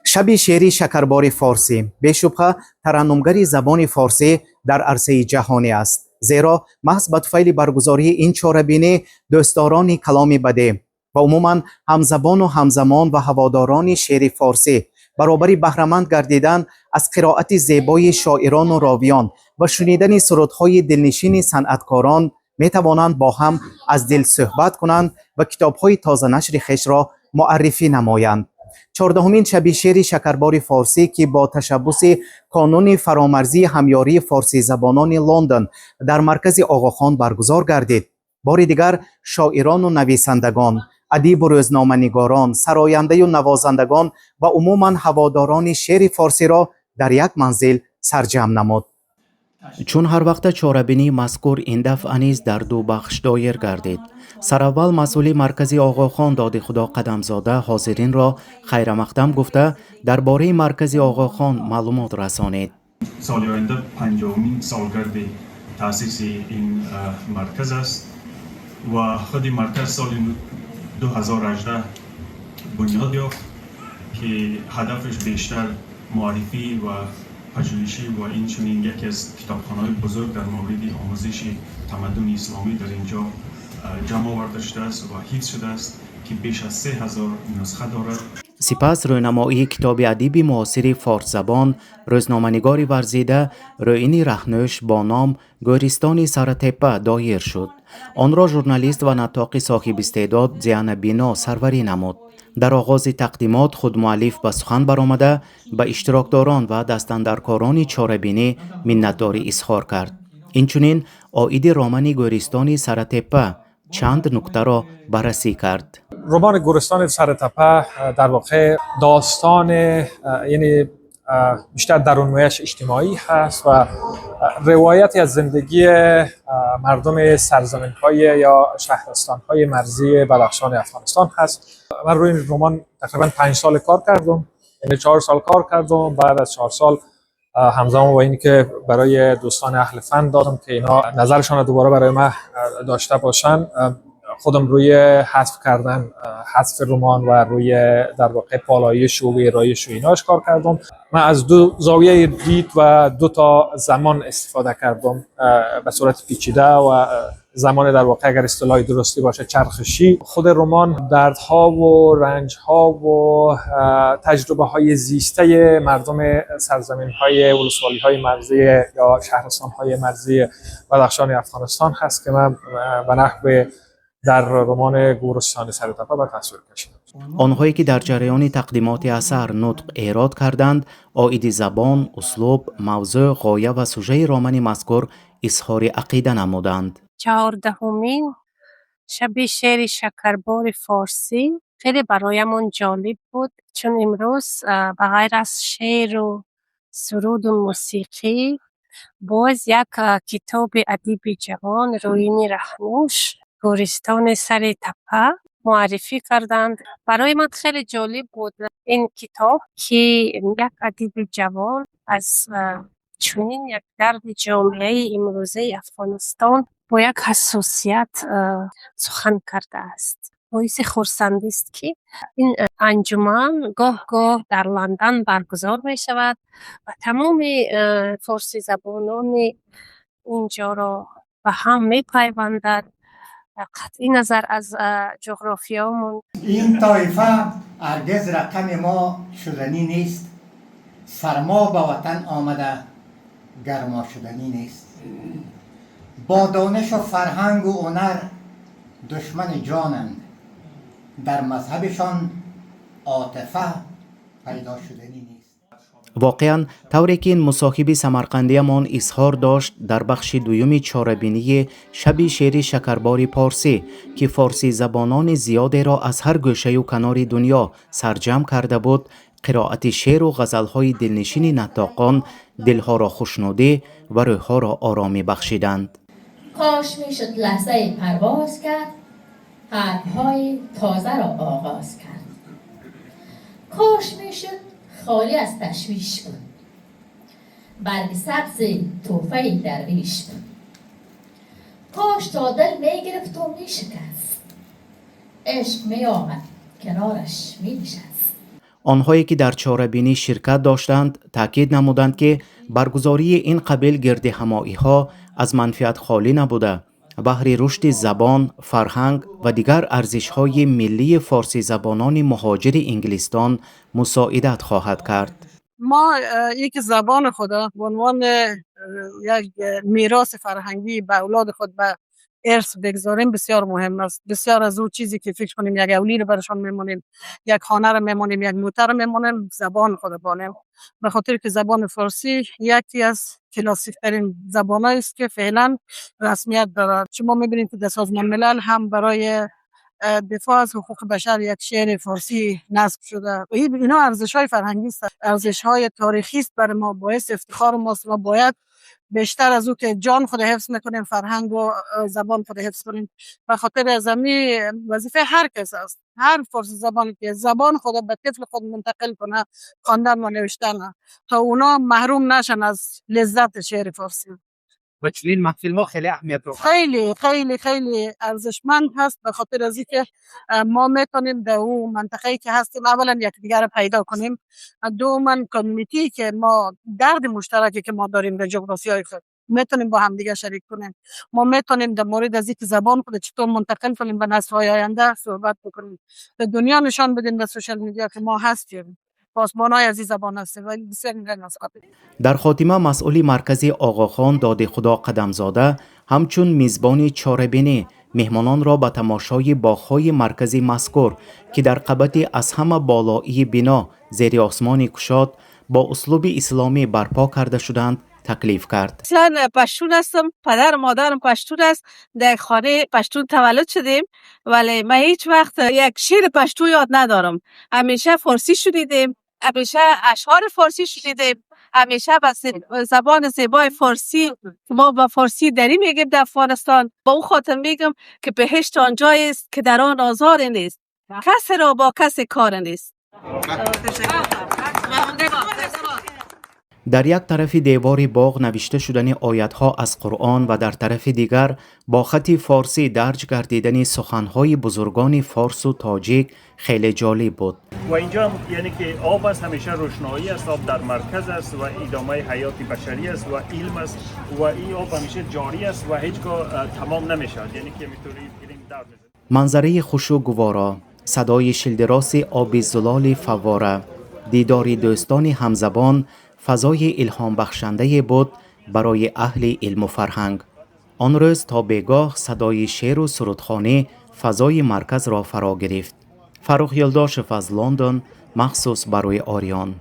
شب شعری شکربار فارسی بشبه ترنمگری زبان فارسی در عرصه جهانی است، زیرا محض به طفیل برگزاری این چهاربینی دوستداران کلام بده و عموما همزبان و همزمان و هواداران شعر فارسی برابری بهره‌مند گردیدن از قرائت زیبای شاعران و راویان و شنیدن سرودهای دلنشین صنعتکاران می توانند با هم از دل صحبت کنند و کتاب‌های تازه نشر خویش را معرفی نمایند. 14مین شب شعر شکربار فارسی که با تشبث کانون فرامرزی همیاری فارسی زبانان لندن در مرکز آقاخان برگزار گردید، بار دیگر شاعران و نویسندگان، ادیب و روزنامه‌نگاران، سراینده و نوازندگان و عموما هواداران شعر فارسی را در یک منزل سرجم نمود. چون هر وقت چهاربینی مذکور این دفعه نیز در دو بخش دایر گردید. سراول مسئول مرکزی آقاخان داد خدا قدمزاده حاضرین را خیر مقدم گفته درباره مرکزی آقاخان معلومات رسانید. سال آینده 50مین سالگرد تأسیس این مرکز است و خود مرکز سال 2018 بنیاد یافت که هدفش بیشتر معرفی و پژوهشی و این چنین یکی از کتابخانه‌های بزرگ در مورد آموزش تمدن اسلامی در اینجا جمع آورده شده است و حفظ شده است که بیش از 3000 نسخه دارد. سپس رونمایی کتاب ادیب معاصر فارس زبان روزنامه‌نگاری ورزیده روینی رهنوش با نام گورستان سرتپه دایر شد. آن را ژورنالیست و نطاق صاحب استعداد زیان بینا سروری نمود. در آغاز تقدیمات خود مؤلف به سخن برآمده به اشتراکداران و دستاندرکاران چهاربینی منتداری اظهار کرد. اینچنین عاید رمان گورستان سرتپه چند نکته را بررسی کرد. رمان گورستان سرتپه در واقع داستان یعنی بیشتر درون‌مایه‌اش اجتماعی هست و روایتی از زندگی مردم سرزمین‌های یا شهرستان‌های مرزی بدخشان افغانستان هست. من روی این رمان تقریبا 5 سال کار کردم، یعنی 4 سال کار کردم. بعد از 4 سال همزمان با اینی که برای دوستان اهل فن دادم که اینا نظرشان رو دوباره برای من داشته باشن، خودم روی حذف کردن حذف رمان و روی در واقع پالایش و ویرایش و ایناش کار کردم. من از دو زاویه دید و 2 تا زمان استفاده کردم به صورت پیچیده و زمان در واقع اگر اصطلاح درستی باشه چرخشی. خود رمان دردها و رنجها و تجربه های زیسته مردم سرزمین های ولسوالی های مرزی یا شهرستان های مرزی بدخشان افغانستان هست که من به نحو در رمان گورستان سرتپه به تصویر کشیدم. آنهایی که در جریان تقدیمات اثر نطق ایراد کردند، عاید زبان، اسلوب، موضوع، غایه و سوژه رمان مذکور اظهار عقیده نمودند. 14مین شب شعر شکربار فارسی خیلی برایمون جالب بود، چون امروز به غیر از شعر و سرود و موسیقی باز یک کتاب ادیب جوان روینی رهنوش گورستان سر تپه معرفی کردند. برای من خیلی جالب بود این کتاب که یک ادیب جوان از چنین یک درد جامعه امروزه افغانستان با یک حساسیت سخن کرده است. باعث خرسندی است که این انجمن گاه گاه در لندن برگزار می شود و تمام فارسی زبانان اینجا را به هم می پیوندد. قطعی نظر از جغرافیامون این طایفه هرگز رقم ما شدنی نیست، سرما به وطن آمده گرما شدنی نیست. با دانش و فرهنگ و هنر دشمن جانند، در مذهبشان عاطفه پیدا شدنی نیست. واقعا طوری که این مصاحب سمرقندیمان اظهار داشت در بخش دوم چهاربینی شب شعر شکربار پارسی که فارسی زبانان زیادی را از هر گوشه و کنار دنیا سرجم کرده بود، قرائت شعر و غزلهای دلنشین نطاقان دلها را خوشنودی و روحها را آرامی بخشیدند. کاش میشد لحظه پرواز کرد، حرفهای تازه را آغاز کرد. کاش میشد خالی از تشویش بود، برگ سبز توفه درویش بود. کاش تا دل میگرفت و میشکست، عشق میآمد کنارش مینشست. آنهایی که در چاره‌بینی شرکت داشتند تاکید نمودند که برگزاری این قبیل گرد همایی‌ها از منفعت خالی نبوده، بهر رشد زبان، فرهنگ و دیگر ارزش‌های ملی فارسی زبانان مهاجر انگلستان مساعدت خواهد کرد. ما یک زبان خدا به عنوان یک میراث فرهنگی به اولاد خود به ارث بگذاریم بسیار مهم است. بسیار از اون چیزی که فکر کنیم یک اولی رو برشان میمونیم، یک خانه رو میمونیم، یک موتر رو میمونیم، زبان خود بانیم. به خاطر که زبان فارسی یکی از کلاسیک ترین زبانایی است که فعلا رسمیت دارد. شما میبینید که در سازمان ملل هم برای دفاع از حقوق بشر یک شعر فارسی نصب شده. اینا ارزش‌های فرهنگی است، ارزش‌های تاریخی است، برای ما باعث افتخار ماست. ما باید بیشتر از او که جان خود حفظ میکنیم فرهنگ و زبان خود حفظ کنیم. به خاطر ازمی وظیفه هر کس است، هر فارسی زبانی که زبان خود به طفل خود منتقل کنه، خواندن و نوشتن، تا اونا محروم نشن از لذت شعر فارسی. و چنین محفل ما خیلی اهمیت داره. خیلی خیلی خیلی ارزشمند هست، به خاطر از اینکه ما میتونیم در اون منطقه‌ای که هستیم اولا یکدیگر رو پیدا کنیم، دوما کامیونیتی که ما درد مشترکی که ما داریم در جغرافیای خود میتونیم با هم دیگه شریک کنیم. ما میتونیم در مورد از اینکه زبان خود چطور منتقل کنیم به نسل‌های آینده صحبت بکنیم. به دنیا نشان بدیم به سوشال میدیا که ما هستیم، پاسبانای از این زبان هستیم و بسیار در خاتمه مسئول مرکزی آقاخان داد خدا قدمزاده همچون میزبان چاره‌بینی مهمانان را به تماشای باغ‌های مرکزی مذکور که در قبت از همه بالایی بنا زیر آسمان کشاد با اسلوب اسلامی برپا کرده شدند تکلیف کرد. اصلا پشتون هستم، پدر و مادرم پشتون است، در خانه پشتون تولد شدیم، ولی من هیچ وقت یک شعر پشتو یاد ندارم. همیشه فارسی شنیدیم، همیشه اشعار فارسی شنیدیم، همیشه به زبان زیبای فارسی ما با فارسی دری میگیم در افغانستان. با اون خاطر میگم که بهشت آنجایی است که در آن آزار نیست، کسی را با کسی کار نیست. در یک طرف دیوار باغ نوشته شدن آیت‌ها از قرآن و در طرف دیگر با خط فارسی درج گردیدن سخن‌های بزرگان فارس و تاجیک خیلی جالب بود. و اینجا یعنی که آب است، همیشه روشنایی است، آب در مرکز است و ادامه حیات بشری است و علم است و این آب همیشه جاری است و هیچگاه تمام نمیشه، یعنی که میتونید گیریم در میزنید. منظره خوش و گوارا، صدای شلدراس آب زلال فواره، دیدار دوستان همزبان فضای الهام بخشنده بود برای اهل علم و فرهنگ. آن روز تا بیگاه صدای شعر و سرودخوانی فضای مرکز را فرا گرفت. فرخ یلداشف از لندن مخصوص برای آریان.